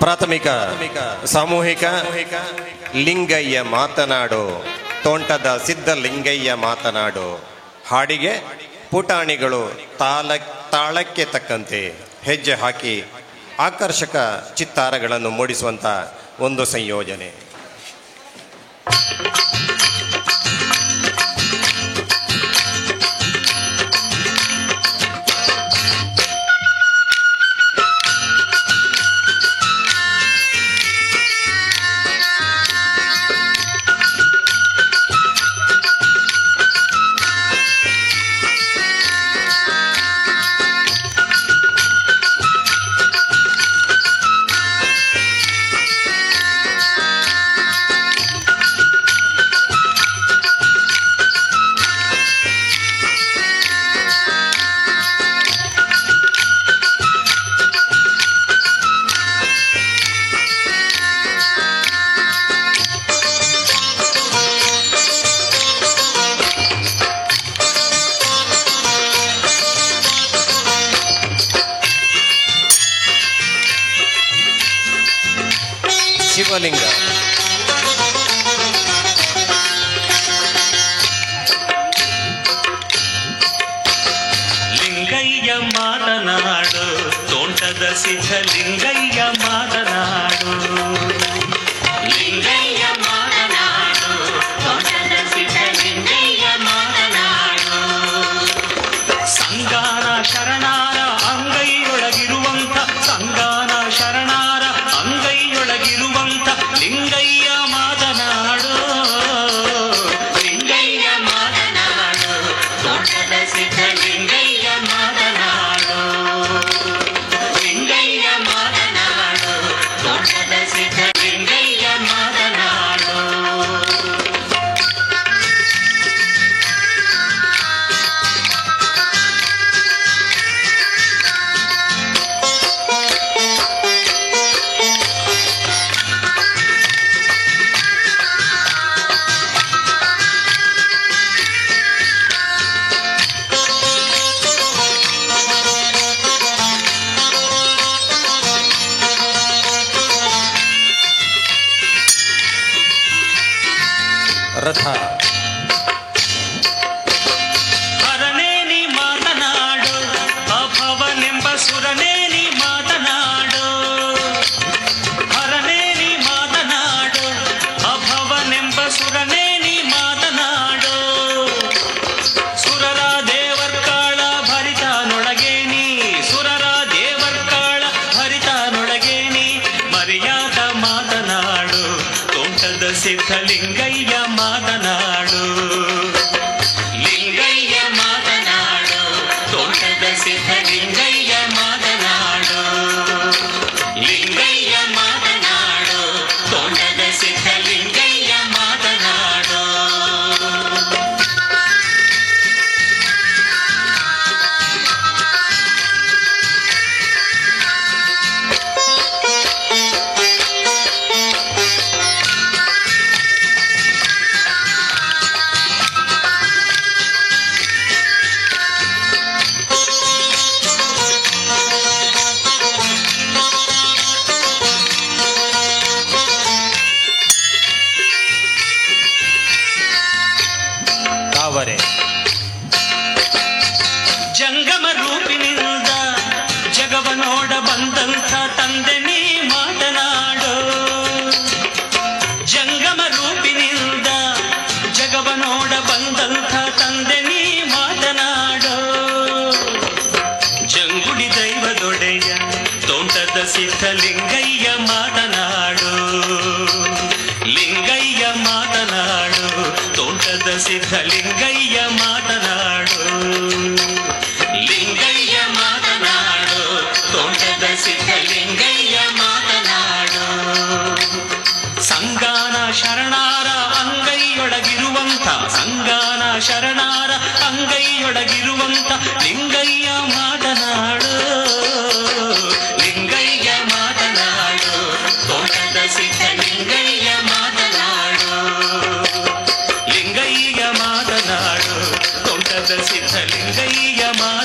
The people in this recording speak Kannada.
ಪ್ರಾಥಮಿಕ ಸಾಮೂಹಿಕ ಲಿಂಗಯ್ಯ ಮಾತನಾಡು, ತೋಂಟದ ಸಿದ್ಧಲಿಂಗಯ್ಯ ಮಾತನಾಡು ಹಾಡಿಗೆ ಪುಟಾಣಿಗಳು ತಾಳಕ್ಕೆ ತಕ್ಕಂತೆ ಹೆಜ್ಜೆ ಹಾಕಿ ಆಕರ್ಷಕ ಚಿತ್ತಾರಗಳನ್ನು ಮೂಡಿಸುವಂಥ ಒಂದು ಸಂಯೋಜನೆ. ಶಿವಲಿಂಗ ಲಿಂಗಯ್ಯ ಮಾತನಾಡು, ತೋಂಟದ ಸಿದ್ಧಲಿಂಗಯ್ಯ ಮಾತನಾಡು. ಲಿಂಗಯ್ಯ ಮಾತನಾಡು, ತೋಂಟದ ಸಿದ್ಧಲಿಂಗಯ್ಯ ಮಾತನಾಡು. ಸಂಗಾನ ಶರಣಾರ ಅಂಗೈಯೊಳಗಿರುವಂಥ, ಸಂಗಾನ ಶರಣಾರ ಅಂಗೈಯೊಳಗಿರುವಂಥ ಲಿಂಗಯ್ಯ ಮಾತನಾಡು. ಲಿಂಗಯ್ಯ ಮಾತನಾಡು, ತೋಂಟದ ಸಿದ್ಧಲಿಂಗಯ್ಯ ಮಾತನಾಡು. ಲಿಂಗಯ್ಯ ಮಾತನಾಡು, ತೋಂಟದ ಸಿದ್ಧಲಿಂಗಯ್ಯ ಮಾತನಾಡು. ರಥ ಹರನೇ ನೀ ಮಾತನಾಡು, ಅಭವನೆಂಬ ಸುರನೇ ನೀ ಮಾತನಾಡು. ಹರನೇ ನೀ ಮಾತನಾಡು, ಅಭವನೆಂಬ ಸುರನೇ ನೀ ಮಾತನಾಡು. ಸುರರ ದೇವರ್ಕಾಳ ಭರಿತನೊಳಗೆ ನೀ, ಸುರರ ದೇವರ್ಕಾಳ ಭರಿತನೊಳಗೆ ನೀ ಮರ್ಯಾದ ಮಾತನಾಡು. ತೋಂಟದ ಸಿದ್ಧಲಿಂಗಯ್ಯ ಮಾತನಾಡು. ಲಿಂಗಯ್ಯ ಮಾತನಾಡು, ತೋಂಟದ ಸಿದ್ಧಲಿಂಗಯ್ಯ ಮಾತನಾಡು. ಲಿಂಗಯ್ಯ ಮಾತನಾಡು, ತೋಂಟದ ಸಿದ್ಧಲಿಂಗಯ್ಯ ಮಾತನಾಡು. ತಾವರೆ ಜಂಗಮ ರೂಪಿನಿಂದ ಜಗವ ನೋಡ ಬಂದಂಥ ತಂದೆ ನೀ ಮಾತನಾಡು. ಜಂಗಮ ರೂಪಿನಿಂದ ಜಗವ ನೋಡ ಬಂದಂಥ ತಂದೆ ನೀ ಮಾತನಾಡು. ಜಂಗುಡಿ ದೈವದೊಡೆಯ ತೋಂಟದ ಸಿದ್ಧಲಿಂಗಯ್ಯ ಮಾತನಾಡು. ಲಿಂಗಯ್ಯ ಮಾತನಾಡು, ತೋಂಟದ ಸಿದ್ಧಲಿಂಗಯ್ಯ ಮಾತನಾಡು. ಲಿಂಗಯ್ಯ ಮಾತನಾಡು, ತೋಂಟದ ಸಿದ್ಧಲಿಂಗಯ್ಯ ಮಾತನಾಡು. ಸಂಗಾನ ಶರಣಾರ ಅಂಗೈಯೊಳಗಿರುವಂಥ, ಸಂಗಾನ ಶರಣಾರ ಅಂಗೈಯೊಳಗಿರುವಂಥ ಲಿಂಗಯ್ಯ ಮಾತನಾಡು. ಲಿಂಗಯ್ಯ ಮಾತನಾಡು, ತೋಂಟದ ಸಿದ್ಧಲಿಂಗಯ್ಯ ಮಾತನಾಡು. ಲಿಂಗಯ್ಯ ಮಾತನಾಡು, ತೋಂಟದ ಸಿದ್ಧಲಿಂಗಯ್ಯ ಮಾತನಾಡು.